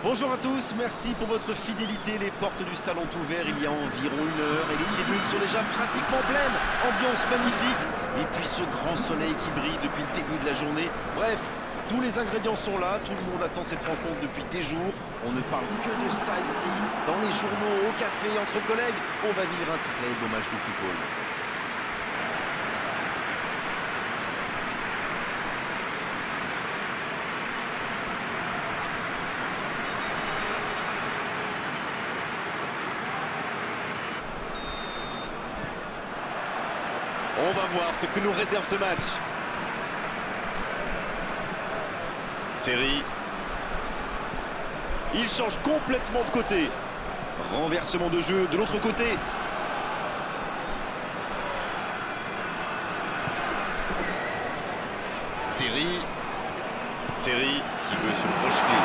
Bonjour à tous, merci pour votre fidélité. Les portes du stade ont ouvert il y a environ 1 heure et les tribunes sont déjà pratiquement pleines. Ambiance magnifique et puis ce grand soleil qui brille depuis le début de la journée. Bref, tous les ingrédients sont là, tout le monde attend cette rencontre depuis des jours. On ne parle que de ça ici, dans les journaux, au café, entre collègues. On va vivre un très beau match de football. On va voir ce que nous réserve ce match. Série. Il change complètement de côté. Renversement de jeu de l'autre côté. Série. Série qui veut se projeter.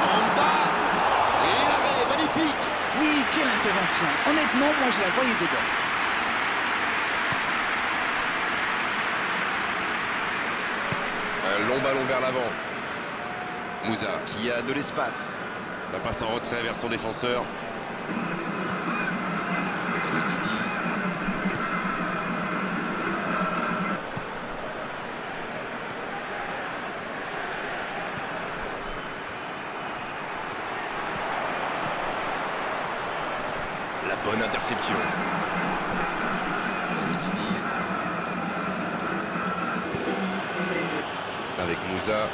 En bas. Et l'arrêt, magnifique. Oui, quelle intervention. Honnêtement, moi je la voyais dedans. Un long ballon vers l'avant. Moussa qui a de l'espace. La passe en retrait vers son défenseur. Didi. La bonne interception. Didi. Avec Moussa.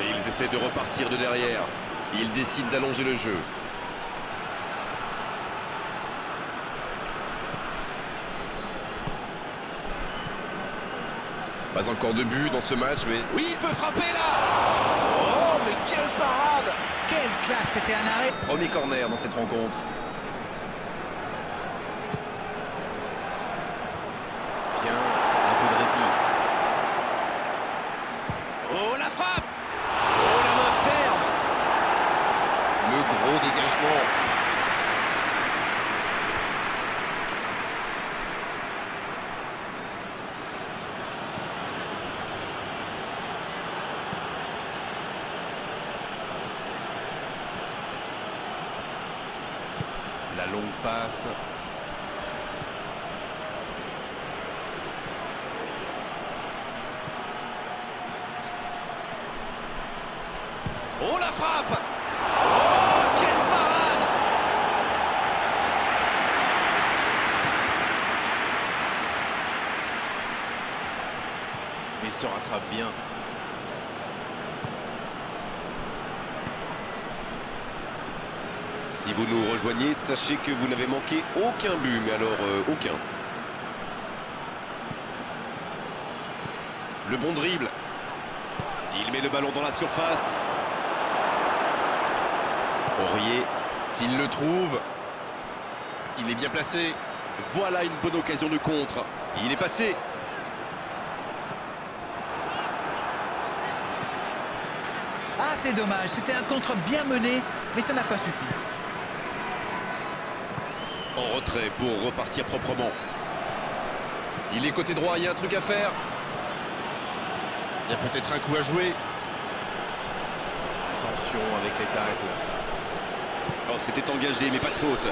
Et ils essaient de repartir de derrière. Ils décident d'allonger le jeu. Pas encore de but dans ce match, mais... Oui, il peut frapper là. Oh, mais quelle parade! Quelle classe, c'était un arrêt. Premier corner dans cette rencontre. Bien, un peu de répit. Oh, la frappe! Oh, la main ferme! Le gros dégagement. La longue passe. Oh, la frappe! Oh, quelle parade! Il se rattrape bien. Si vous nous rejoignez, sachez que vous n'avez manqué aucun but, mais alors aucun. Le bon dribble. Il met le ballon dans la surface. Aurier, s'il le trouve, il est bien placé. Voilà une bonne occasion de contre. Il est passé. Ah, c'est dommage, c'était un contre bien mené, mais ça n'a pas suffi. En retrait pour repartir proprement. Il est côté droit, il y a un truc à faire. Il y a peut-être un coup à jouer. Attention avec les tacles. Oh, c'était engagé, mais pas de faute.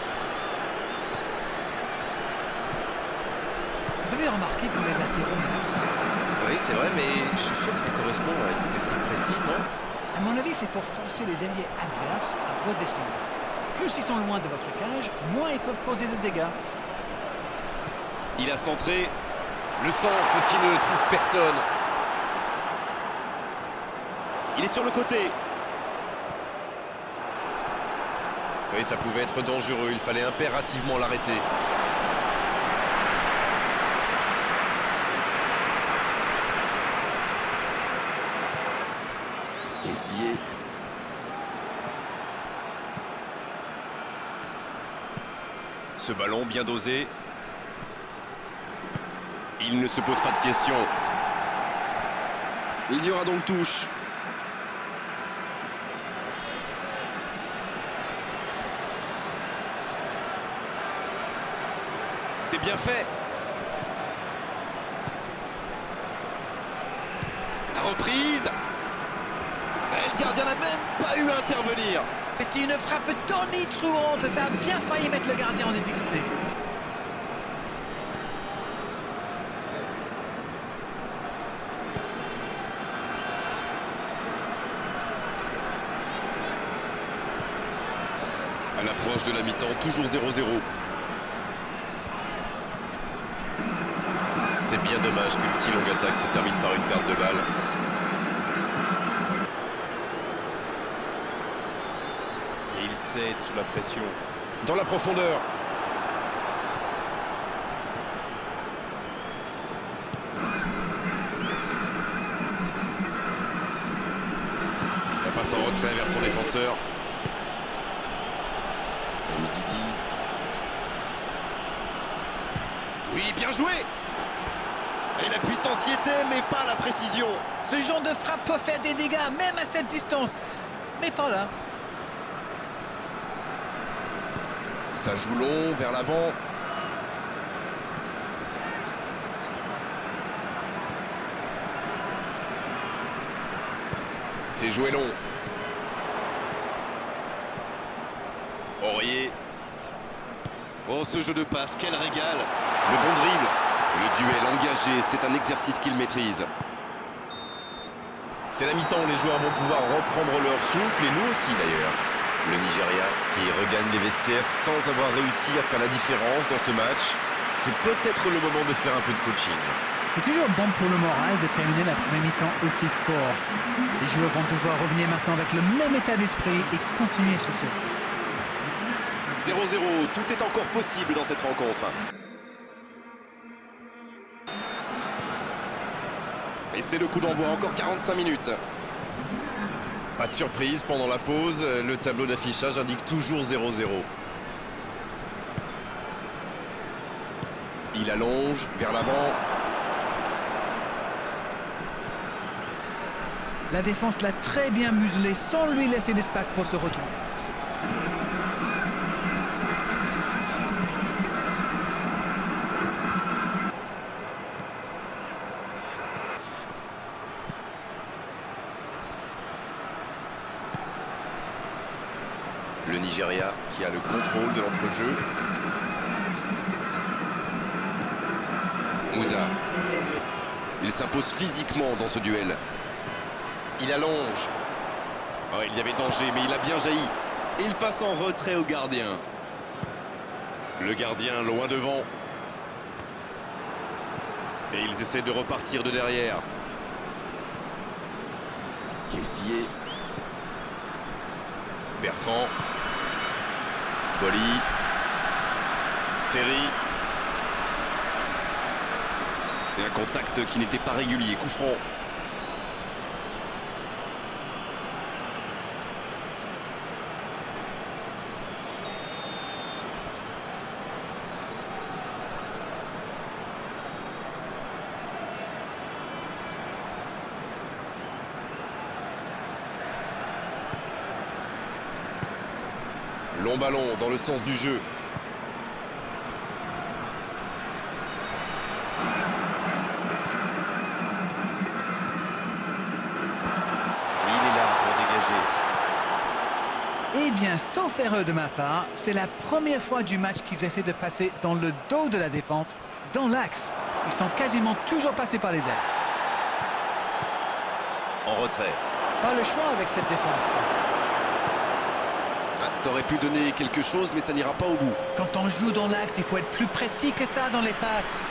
Vous avez remarqué qu'on est latéraux maintenant. Oui, c'est vrai, mais je suis sûr que ça correspond à une tactique précise, non? À mon avis, c'est pour forcer les alliés adverses à redescendre. Plus ils sont loin de votre cage, moins ils peuvent causer de dégâts. Il a centré. Le centre qui ne trouve personne. Il est sur le côté. Oui, ça pouvait être dangereux. Il fallait impérativement l'arrêter. Kessié. Ce ballon bien dosé. Il ne se pose pas de questions. Il y aura donc touche. C'est bien fait. reprise. Et le gardien n'a même pas eu à intervenir. C'était une frappe tonitruante. Ça a bien failli mettre le gardien en difficulté. À l'approche de la mi-temps, toujours 0-0. C'est bien dommage qu'une si longue attaque se termine par une perte de balle. Et il cède sous la pression. Dans la profondeur. La passe en retrait vers son défenseur. Ndidi. Oui, bien joué. Et la puissance y était, mais pas la précision. Ce genre de frappe peut faire des dégâts, même à cette distance. Mais pas là. Ça joue long, vers l'avant. C'est joué long. Aurier. Oh, ce jeu de passe, quel régal. Le bon dribble. Le duel engagé, c'est un exercice qu'il maîtrise. C'est la mi-temps où les joueurs vont pouvoir reprendre leur souffle, et nous aussi d'ailleurs. Le Nigeria qui regagne les vestiaires sans avoir réussi à faire la différence dans ce match. C'est peut-être le moment de faire un peu de coaching. C'est toujours bon pour le moral de terminer la première mi-temps aussi fort. Les joueurs vont devoir revenir maintenant avec le même état d'esprit et continuer sur ce. 0-0, tout est encore possible dans cette rencontre. Et c'est le coup d'envoi, encore 45 minutes. Pas de surprise pendant la pause, le tableau d'affichage indique toujours 0-0. Il allonge vers l'avant. La défense l'a très bien muselé sans lui laisser d'espace pour se retourner. Le Nigeria qui a le contrôle de l'entrejeu. Moussa. Il s'impose physiquement dans ce duel. Il allonge. Oh, il y avait danger, mais il a bien jailli. Il passe en retrait au gardien. Le gardien loin devant. Et ils essaient de repartir de derrière. Kessié. Bertrand. Boli. Série. Et un contact qui n'était pas régulier. Coup franc. Long ballon dans le sens du jeu. Il est là pour dégager. Eh bien, sauf erreur de ma part, c'est la première fois du match qu'ils essaient de passer dans le dos de la défense, dans l'axe. Ils sont quasiment toujours passés par les ailes. En retrait. Pas le choix avec cette défense. Ça aurait pu donner quelque chose, mais ça n'ira pas au bout. Quand on joue dans l'axe, il faut être plus précis que ça dans les passes.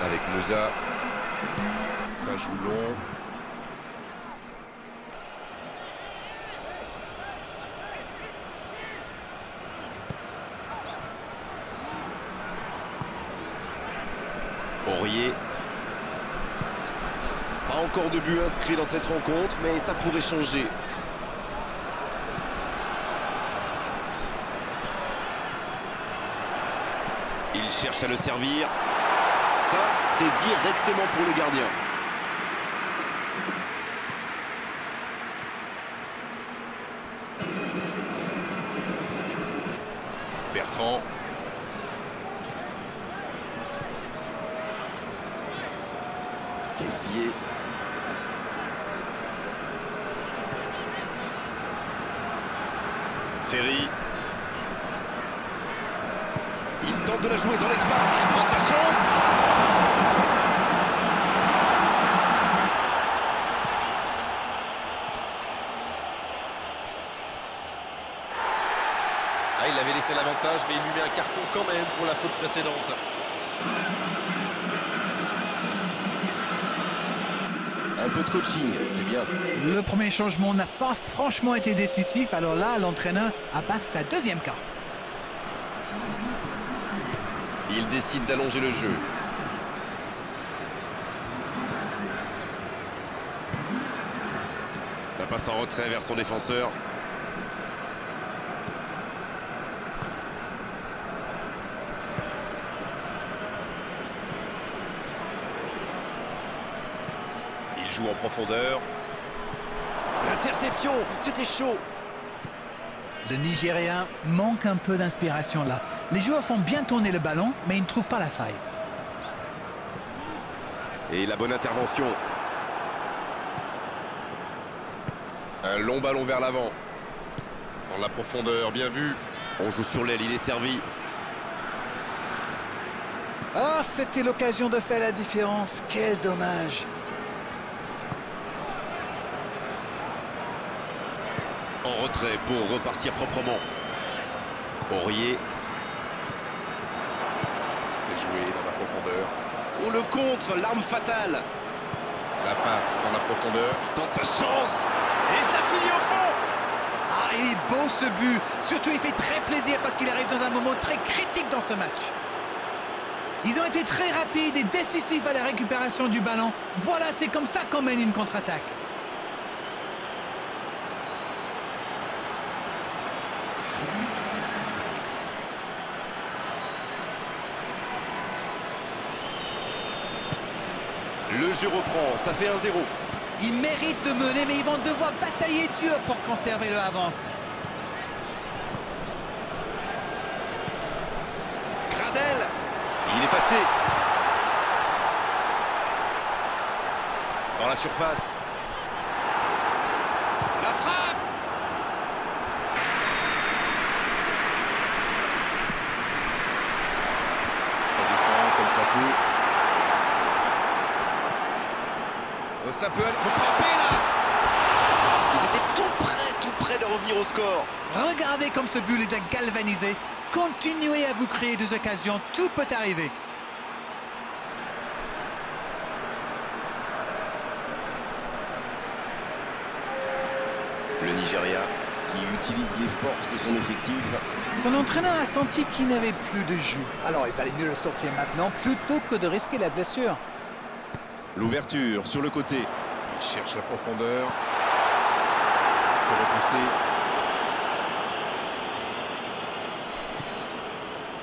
Avec Moussa. Ça joue long. Aurier. Pas encore de but inscrit dans cette rencontre, mais ça pourrait changer. Il cherche à le servir. Ça, c'est directement pour le gardien. Bertrand. Kessié. Série. Il tente de la jouer dans l'espace. Il prend sa chance. Ah, il avait laissé l'avantage, mais il lui met un carton quand même pour la faute précédente. Un peu de coaching, c'est bien. Le premier changement n'a pas franchement été décisif, alors là, l'entraîneur abat sa deuxième carte. Il décide d'allonger le jeu. La passe en retrait vers son défenseur. Il joue en profondeur. L'interception, c'était chaud. Le Nigérien manque un peu d'inspiration là. Les joueurs font bien tourner le ballon, mais ils ne trouvent pas la faille. Et la bonne intervention. Un long ballon vers l'avant. Dans la profondeur, bien vu. On joue sur l'aile, il est servi. Ah, c'était l'occasion de faire la différence. Quel dommage. En retrait pour repartir proprement. Aurier. C'est joué dans la profondeur. Oh, le contre, l'arme fatale. La passe dans la profondeur. Il tente sa chance. Et ça finit au fond. Ah, il est beau ce but. Surtout, il fait très plaisir parce qu'il arrive dans un moment très critique dans ce match. Ils ont été très rapides et décisifs à la récupération du ballon. Voilà, c'est comme ça qu'on mène une contre-attaque. Le jeu reprend, ça fait 1-0. Ils méritent de mener, mais ils vont devoir batailler dur pour conserver leur avance. Gradel. Il est passé. Dans la surface. La frappe. Ça défend comme ça peut. Ça peut aller pour frapper là. Ils étaient tout près de revenir au score. Regardez comme ce but les a galvanisés. Continuez à vous créer des occasions, tout peut arriver. Le Nigeria qui utilise les forces de son effectif. Son entraîneur a senti qu'il n'avait plus de jus. Alors il valait mieux le sortir maintenant plutôt que de risquer la blessure. L'ouverture sur le côté. Il cherche la profondeur. C'est repoussé.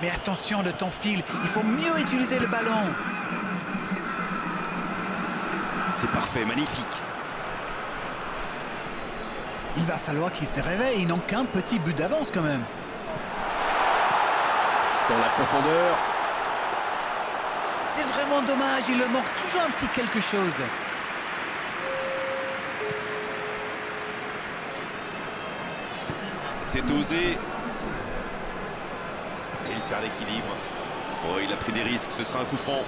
Mais attention, le temps file. Il faut mieux utiliser le ballon. C'est parfait, magnifique. Il va falloir qu'ils se réveillent. Ils n'ont qu'un petit but d'avance quand même. Dans la profondeur. C'est vraiment dommage. Il leur manque toujours un petit quelque chose. C'est osé. Et il perd l'équilibre. Oh, il a pris des risques. Ce sera un coup franc.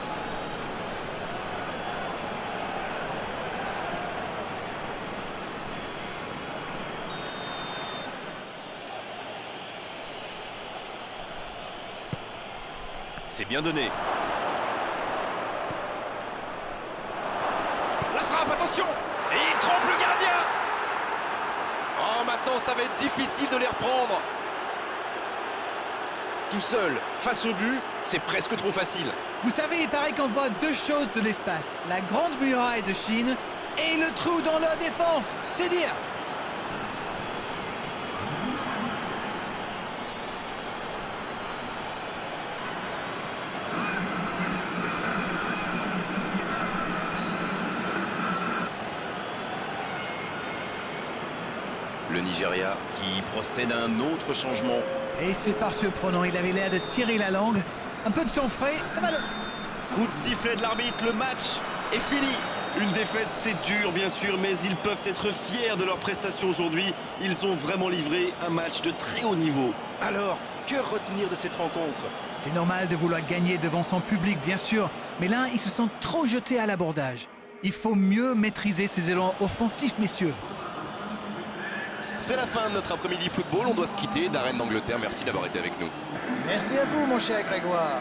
C'est bien donné. La frappe, attention! Et il trompe le gardien! Oh, maintenant, ça va être difficile de les reprendre. Tout seul, face au but, c'est presque trop facile. Vous savez, il paraît qu'on voit deux choses de l'espace. La grande muraille de Chine et le trou dans leur défense. C'est dire. Le Nigeria qui procède à un autre changement. Et c'est pas surprenant, il avait l'air de tirer la langue. Un peu de sang frais, ça va le... Coup de sifflet de l'arbitre, le match est fini. Une défaite, c'est dur bien sûr, mais ils peuvent être fiers de leur prestation aujourd'hui. Ils ont vraiment livré un match de très haut niveau. Alors, que retenir de cette rencontre? C'est normal de vouloir gagner devant son public, bien sûr, mais là, ils se sont trop jetés à l'abordage. Il faut mieux maîtriser ses élans offensifs, messieurs. C'est la fin de notre après-midi football. On doit se quitter. Darren d'Angleterre, merci d'avoir été avec nous. Merci à vous, mon cher Grégoire.